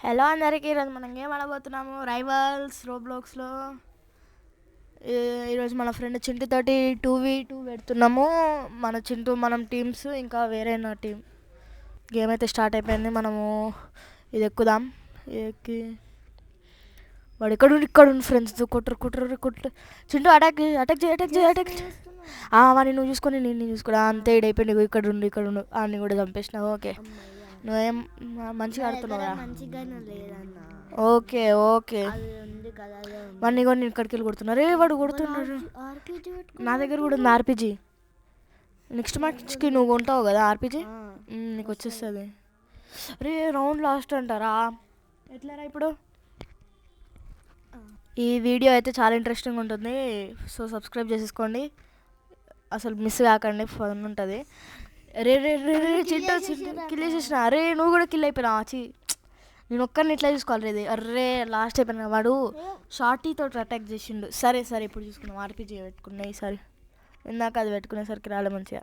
Hello అందరికీ, ఈరోజు మనం గేమ్ ఆడబోతున్నాము రైవల్స్ రోబ్లాక్స్లో. ఈరోజు మన ఫ్రెండ్ చింటుతోటి 2v2 పెడుతున్నాము. మన చింటూ మనం టీమ్స్, ఇంకా వేరే నా టీం. గేమ్ అయితే స్టార్ట్ అయిపోయింది. మనము ఇది ఎక్కుదాం. ఎక్కి వాడు ఇక్కడ ఉండి ఫ్రెండ్స్ కొట్టరు. చింటూ అటాక్ చేయి. వాడిని నువ్వు చూసుకొని నేను చూసుకోడా. అంతే ఇడైపోయింది. ఇక్కడ ఉండు వాడిని కూడా చంపేసినావు. ఓకే, నువ్వేం మంచిగా ఆడుతున్నావురా. ఓకే వాడిని కూడా నేను ఇక్కడికి వెళ్ళి కొడుతున్నా. వాడు కొడుతున్నాడు. నా దగ్గర కూడా ఉంది ఆర్పీజీ. నెక్స్ట్ మ్యాచ్కి నువ్వు ఉంటావు కదా ఆర్పీజీ, నీకు వచ్చేస్తుంది. రౌండ్ లాస్ట్ అంటారా? ఎట్లారా ఇప్పుడు? ఈ వీడియో అయితే చాలా ఇంట్రెస్టింగ్ ఉంటుంది, సో సబ్స్క్రైబ్ చేసేసుకోండి, అసలు మిస్ కాకండి, ఫన్ ఉంటుంది. రే చింటూ కిల్ చేసేసిన. నువ్వు కూడా కిల్ అయిపోయినా. నేను ఒక్కరిని ఇట్లా చూసుకోవాలి. లాస్ట్ అయిపోయినా. వాడు షార్టీతో అటాక్ చేసిండు. సరే ఇప్పుడు చూసుకున్నాం. ఆర్పీజీ పెట్టుకున్నాయి ఈసారి. ఇందాక అది పెట్టుకునేసరికి రాలే మంచిగా.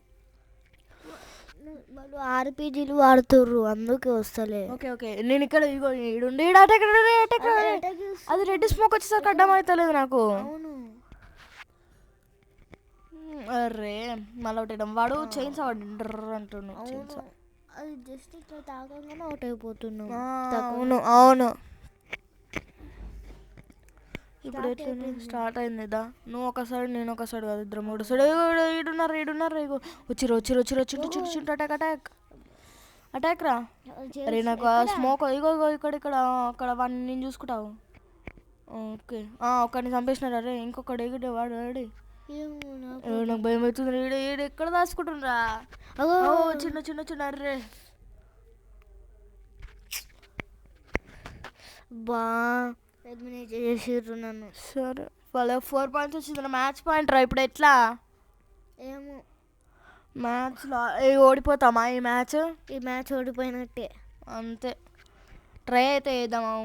వాళ్ళు ఆర్పీజీలు వాడుతుర్రు, అందుకే వస్తలే. ఓకే నేను ఇక్కడ ఈడుండి అటాక్. అది రెడ్ స్మోక్ వచ్చేసరికి అడ్డం అవుతలేదు నాకు. మళ్ళీ ఒకటి వాడు చైన్స్ అంటున్నాడు. అది జస్ట్ ఇట్లా తాగంగానే అవుట్ అయిపోతున్నావు. అవును ఇప్పుడు ఎట్లా స్టార్ట్ అయింది దా. నువ్వు ఒకసారి నేను ఒకసారి కాదు, ఇద్దరు మూడు సైడ్ ఈడున్నారు. వచ్చిరు చింటూ అటాక్ రా. నాకు స్మోక్ ఇగో ఇక్కడ అక్కడ వాడిని నేను చూసుకుంటావు. ఓకే ఒకడిని చంపేసినారు. ఇంకొకటి ఎగిటే వాడు నాకు భయం అవుతుంది. ఈడు ఎక్కడ దాచుకుంటుండ్రా. చిన్న బా చేసిర్రు నన్ను. సరే వాళ్ళ 4 పాయింట్స్ వచ్చింది. మ్యాచ్ పాయింట్ రా. ఇప్పుడు ఎట్లా? ఏమో మ్యాచ్లో ఓడిపోతామా? ఈ మ్యాచ్ ఓడిపోయినట్టే. అంతే, ట్రై అయితే వేద్దాము.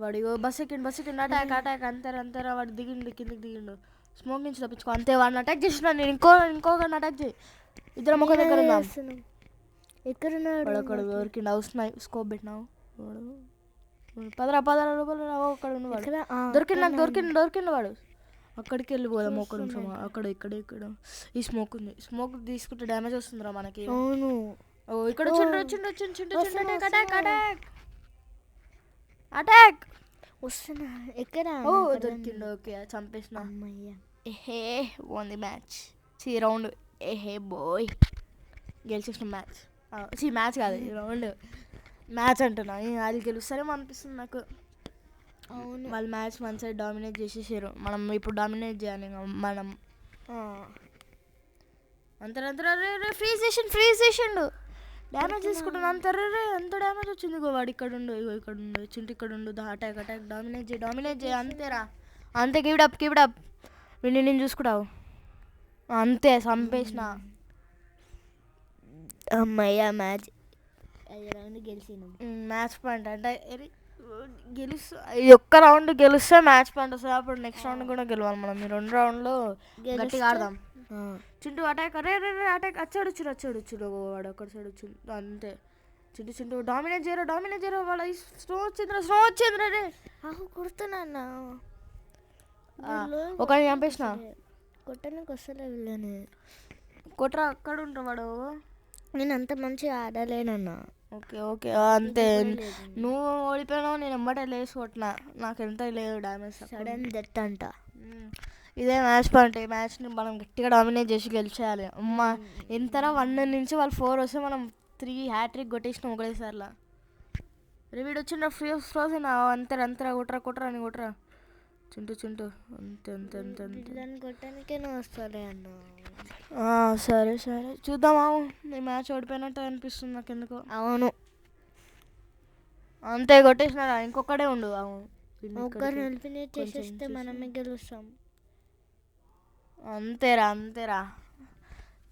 వాడు బస్ ఎక్కిండు. అటాక్ అంతేరా. వాడు కిందికి దిగిండు. స్మోక్ నుంచి తప్పించుకో. అంతే, వాడిని అటాక్ చేసిన నేను. ఇంకొకరిని అటాక్ చేయి. ఇద్దరం ఒక దగ్గర ఉందాం. అక్కడ దొరికిండు. అవసరం స్కోప్ పెట్టినావు. పదరా రూపాయలు అక్కడ ఉన్నవాడు దొరికిండు. వాడు అక్కడికి వెళ్ళిపోదాం. ఒక్క నిమిషం. ఇక్కడ ఈ స్మోక్ ఉంది. స్మోక్ తీసుకుంటే డ్యామేజ్ వస్తుందిరా మనకి. అవును, ఇక్కడ అటాక్ వస్తున్నా. ఎక్కడ దొరికిండు. ఓకే, చంపేసిన. Only match round. బోయ్ గెలిచేసిన మ్యాచ్ కాదు, ఈ రౌండ్ మ్యాచ్ అంటున్నా. అది గెలుస్తారేమో అనిపిస్తుంది నాకు. అవును, వాళ్ళు మ్యాచ్ వన్ సైడ్ డామినేట్ చేసేసారు. మనం ఇప్పుడు డామినేట్ చేయాలి. మనం అంతరంతర ఫ్రీజ్ చేసిండు. డ్యామేజ్ తీసుకుంటాను. ఎంత డ్యామేజ్ వచ్చింది. వాడు ఇక్కడ ఉండు చింటి ఇక్కడ ఉండు. అటాక్ డామినేట్ చేయి. అంతేరా, అంతే. కీప్ అప్ వీడిని నేను చూసుకుంటావు. అంతే, చంపేసిన. అమ్మయ్య, మ్యాచ్ గెలిచినాం. మ్యాచ్ పాయింట్ అంటే ఒక్క రౌండ్ గెలిస్తే మ్యాచ్ పాయింట్ వస్తుంది. అప్పుడు నెక్స్ట్ రౌండ్ కూడా గెలవాలి మనం. ఈ 2 రౌండ్లు గట్టిగా ఆడదాం. చింటూ అటాక్. అటాక్ వచ్చాడు. వాడు అక్కడ సైడ్ వచ్చింది. అంతే, చింటూ డామినేట్ చేయరా. వాళ్ళ స్నో వచ్చిందిరా. కొడుతున్నా. ఒకరిని చంపేసిన. కొట్టడానికి వస్తలే వీళ్ళని. కొట్టరా, అక్కడ ఉంటా వాడు. నేను అంత మంచిగా ఆడలేనన్నా. ఓకే అంతే. నువ్వు ఓడిపోయినావు, నేను ఎమ్మటే లేచి కొట్టినా. నాకు ఎంత లేదు డ్యామేజ్. సడన్ డెత్ అంట. ఇదే మ్యాచ్ పాయింట్. ఈ మ్యాచ్ని మనం గట్టిగా డామినేట్ చేసి గెలిచేయాలి. అమ్మ ఎంతరా 1 నుంచి వాళ్ళు 4 వస్తే మనం 3 హ్యాట్రిక్ కొట్టేసినాం ఒకటేసారిలా. వీడు వచ్చిన ఫ్రోజన్. అంతరా కొట్టరా అని కొట్టరా. చింటూ అంతే. కొట్టడానికే నువ్వు వస్తాలే అన్న. సరే చూద్దామా. ఈ మ్యాచ్ ఓడిపోయినట్టు అనిపిస్తుంది నాకు ఎందుకో. అవును, అంతే కొట్టేసినారా. ఇంకొకడే ఉండు. ఒక్కరిని ఎలిమినేట్ చేసేస్తే మనమే గెలుస్తాం. అంతేరా.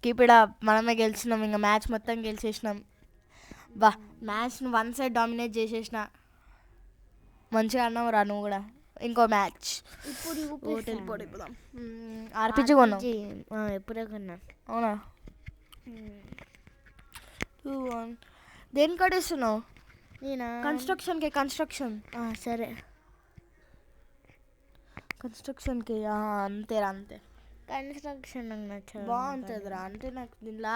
Keep it up. మనమే గెలిచినాం. ఇంకా మ్యాచ్ మొత్తం గెలిచేసినాం. మ్యాచ్ని 1 సైడ్ డామినేట్ చేసేసిన. మంచిగా అన్నావు రా నువ్వు కూడా. ఇంకో మ్యాచ్ వెళ్ళిపోదాం. ఆర్పీజీ కొన్నాం. ఎప్పుడే కొన్నా. అవునా? దేనికి కట్టేస్తున్నావు? నేనా? కన్స్ట్రక్షన్కి. సరే కన్స్ట్రక్షన్కి అంతేరా అంతే. కన్స్ట్రక్షన్ నాకు నచ్చదు. బాగుంటుందిరా, అంటే నాకు దీనిలో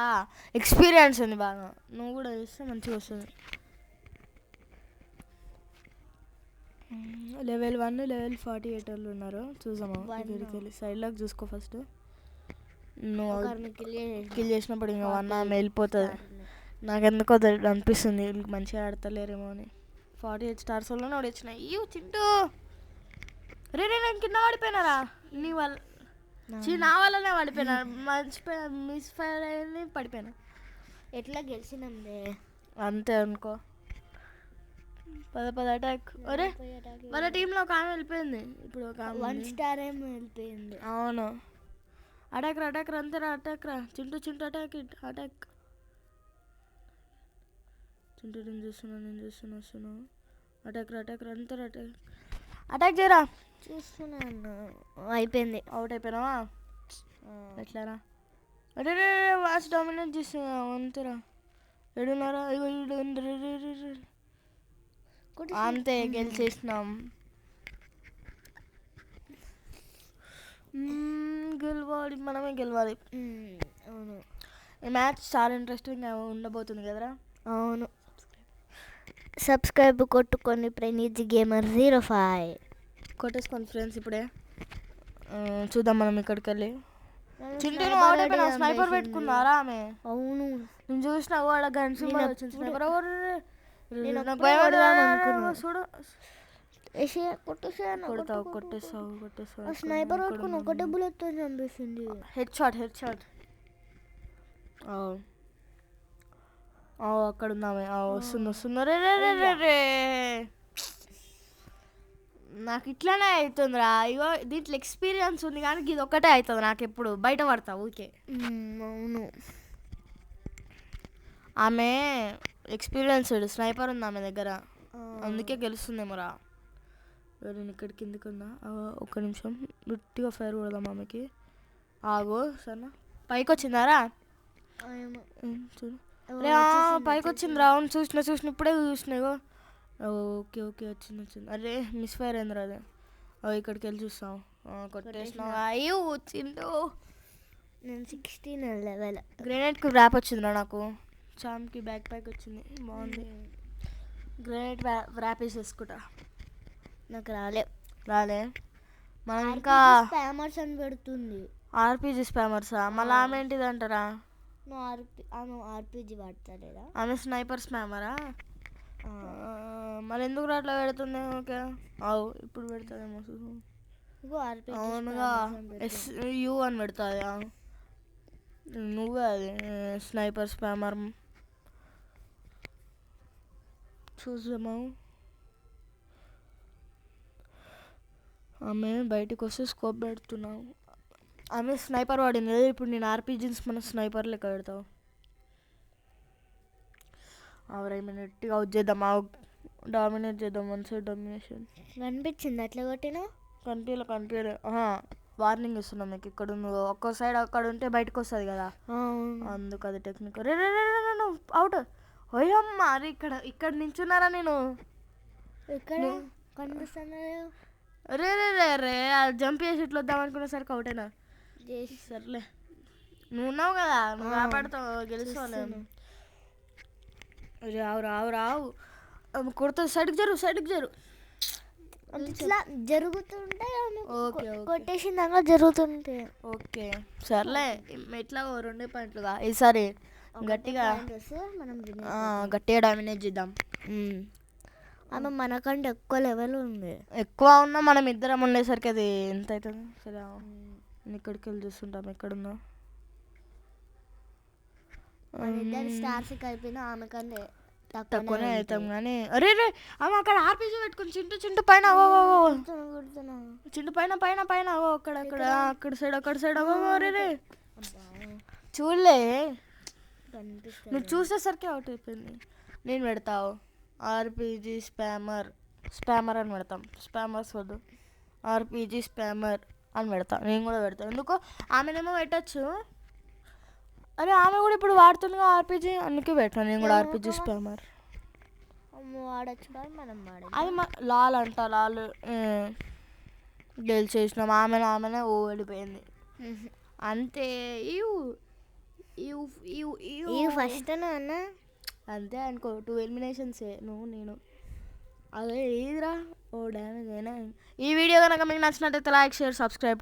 ఎక్స్పీరియన్స్ ఉంది బాగా. నువ్వు కూడా చేస్తే మంచిగా వస్తుంది. లెవెల్ 1 లెవెల్ 48 వాళ్ళు ఉన్నారు. చూసామా? ఇక్కడికి వెళ్ళి సైడ్లోకి చూసుకో ఫస్ట్. నువ్వు కిల్ చేసినప్పుడు ఇంకా 1 ఆమె వెళ్ళిపోతుంది. నాకు ఎందుకో అనిపిస్తుంది వీళ్ళకి మంచిగా ఆడతలేరేమో అని. 48 స్టార్స్ వల్ల వచ్చినాయి. అయ్యో చింటూ, రే నేను కింద పడిపోయినారా నీ వల్ల. నా వల్లనే పడిపోయినా, మిస్ ఫైర్ అయింది, పడిపోయినా. ఎట్లా గెలిచినాంలే అంతే అనుకో. 10 అటాక్. అరే వాళ్ళ టీంలో ఒక ఆమె వెళ్ళిపోయింది. ఇప్పుడు ఒక 1 స్టార్ ఏమో వెళ్ళిపోయింది. అవును. అటాక్ రా అంతేరా, అటాక్ రా చింటూ అటాక్ చింటూ. నేను చూస్తున్నా. అటాక్ రా అంతేరా, అటాక్ చేయరా. చూస్తున్నాను. అయిపోయింది. అవుట్ అయిపోయినావా? ఎట్లారా? అరే వాచ్ డామినేట్ చేస్తున్నా అంతేరా. ఏడున్నారా? అంతే గెలిచేసినాం. గెలవాలి, మనమే గెలవాలి. అవును, ఈ మ్యాచ్ చాలా ఇంట్రెస్టింగ్గా ఉండబోతుంది కదరా. అవును. సబ్స్క్రైబ్ కొట్టుకొని ప్రణీత్ గేమర్ 05 కొట్టేసుకోండి ఫ్రెండ్స్. ఇప్పుడే చూద్దాం మనం ఇక్కడికి వెళ్ళి. చింటూ అవుట్ అయిపోయినా, స్నైపర్ పెట్టుకున్నారా ఆమె? అవును, నేను చూసిన వాడ గన్స్ వచ్చింది. స్నైపర్ కొట్టేస్తావు. స్నైపర్ పట్టుకుని ఒకటే బుల్లెట్ చంపేసింది. Head shot. అక్కడ ఉందామే. వస్తున్నా. రే నాకు ఇట్లానే అవుతుందిరా. ఇగో దీంట్లో ఎక్స్పీరియన్స్ ఉంది కానీ ఇది ఒక్కటే అవుతుంది నాకు. ఎప్పుడు బయట పడతా ఊరికే. అవును, ఆమె ఎక్స్పీరియన్స్డ్ స్నైపర్ ఉంది ఆమె దగ్గర, అందుకే గెలుస్తుందేమోరా. నేను ఇక్కడ కిందికి ఉన్నా. ఒక్క నిమిషం గట్టిగా ఫైర్ కొడదాం ఆమెకి. ఆగో సరేనా, పైకి వచ్చిందారా? చూడు, పైకి వచ్చిందిరా. అవును చూసిన ఇప్పుడే చూసినాగో. ఓకే వచ్చింది. అరే మిస్ ఫైర్ అయిందిరా అదే. ఇక్కడికి వెళ్ళి చూస్తాం. కొట్టేసినావు. అయ్యో వచ్చిండు. నేను 16 లెవెల్. గ్రెనేడ్కి ర్యాప్ వచ్చిందిరా నాకు. చామ్కి బ్యాక్ ప్యాక్ వచ్చింది, బాగుంది. గ్రెనేడ్ ర్యాప్ వేసేసుకుంటా. నాకు రాలే. మనం ఇంకా స్పామర్స్ అని పెడుతుంది. ఆర్పీజీ స్పామర్సా? మళ్ళీ ఆమె ఏంటిది అంటారా? ఆమె ఆర్పీజీ వాడతాడా? ఆమె స్నైపర్ స్పామరా? మరి ఎందుకు అట్లా పెడుతుంది? ఓకే ఇప్పుడు పెడతాదేమో. అవునుగా SU అని పెడుతుంది. నువ్వే అది స్నైపర్ స్పామర్. చూసాము ఆమె బయటకు వస్తే స్కోప్ పెడుతున్నావు. ఆమె స్నైపర్ వాడింది కదా. ఇప్పుడు నేను ఆర్పీజీన్స్ మన స్నైపర్ లెక్క పెడతావు. మినిట్గా అవుట్ చేద్దాం. డామినేట్ చేద్దాం. 1 సైడ్ డామినేషన్ కనిపించింది. అట్లా కొట్టినా కనిపించలే. వార్నింగ్ ఇస్తున్నాం మీకు. ఇక్కడ నువ్వు ఒక్కో సైడ్ అక్కడ ఉంటే బయటకు వస్తుంది కదా, అందుకు అది టెక్నిక్. రే అవుట్. ఓయమ్మ, అరే ఇక్కడ నించున్నారా నేను? ఇక్కడ కనిపిస్తున్నా. రే జంప్ చేసి ఇట్లా వద్దాం అనుకునేసరికి అవుటేనా? సర్లే, నువ్వు ఉన్నావు కదా, నువ్వు కాపాడుతావు, గెలుస్తావు. రావు కొడుతుంది. సైడ్కి జరు. ఇట్లా జరుగుతుంటే కొట్టేసిందాక జరుగుతుంటే ఓకే సర్లే. ఎట్లా 2 పాయింట్లుగా ఈసారి గట్టిగా డామినేట్ చేద్దాం. ఆమె మనకంటే ఎక్కువ లెవెల్ ఉంది. ఎక్కువ ఉన్నా మనం ఇద్దరం ఉండేసరికి అది ఎంత అవుతుంది? సరే నేను ఇక్కడికి వెళ్ళి చూస్తుంటాం ఎక్కడున్నా. స్టార్స్ అయిపోయినా ఆమె కంటే తక్కువనే అవుతాం కానీ. అరే ఆమె అక్కడ ఆర్పీజీ పెట్టుకుని చింటూ పైన పైన అక్కడ సైడ్ రే చూడలే. నువ్వు చూసేసరికి అవుట్ అయిపోయింది. నేను పెడతావు ఆర్పీజీ స్పామర్ అని పెడతాం. స్పామర్స్ వద్దు, ఆర్పీజీ స్పామర్ అని పెడతా. నేను కూడా పెడతాను. ఎందుకో ఆమెనేమో పెట్టచ్చు. అరే ఆమె కూడా ఇప్పుడు వాడుతుందిగా ఆర్పీజీ, అందుకే పెట్టాను నేను కూడా ఆర్పీజీ స్పామర్. వాడచ్చు కానీ మనం వాడచ్చు. అది లాల్ అంట లాల్ గెలిచేసినాం. ఆమెనే ఓడిపోయింది అంతే. ఫస్ట్ అన్న అంతే అనుకో. 2 ఎలిమినేషన్సే నువ్వు నేను. అదే ఏదిరా ఓ డ్యామేజ్ అయినా. ఈ వీడియో కనుక మీకు నచ్చినట్టయితే లైక్ షేర్ సబ్స్క్రైబ్.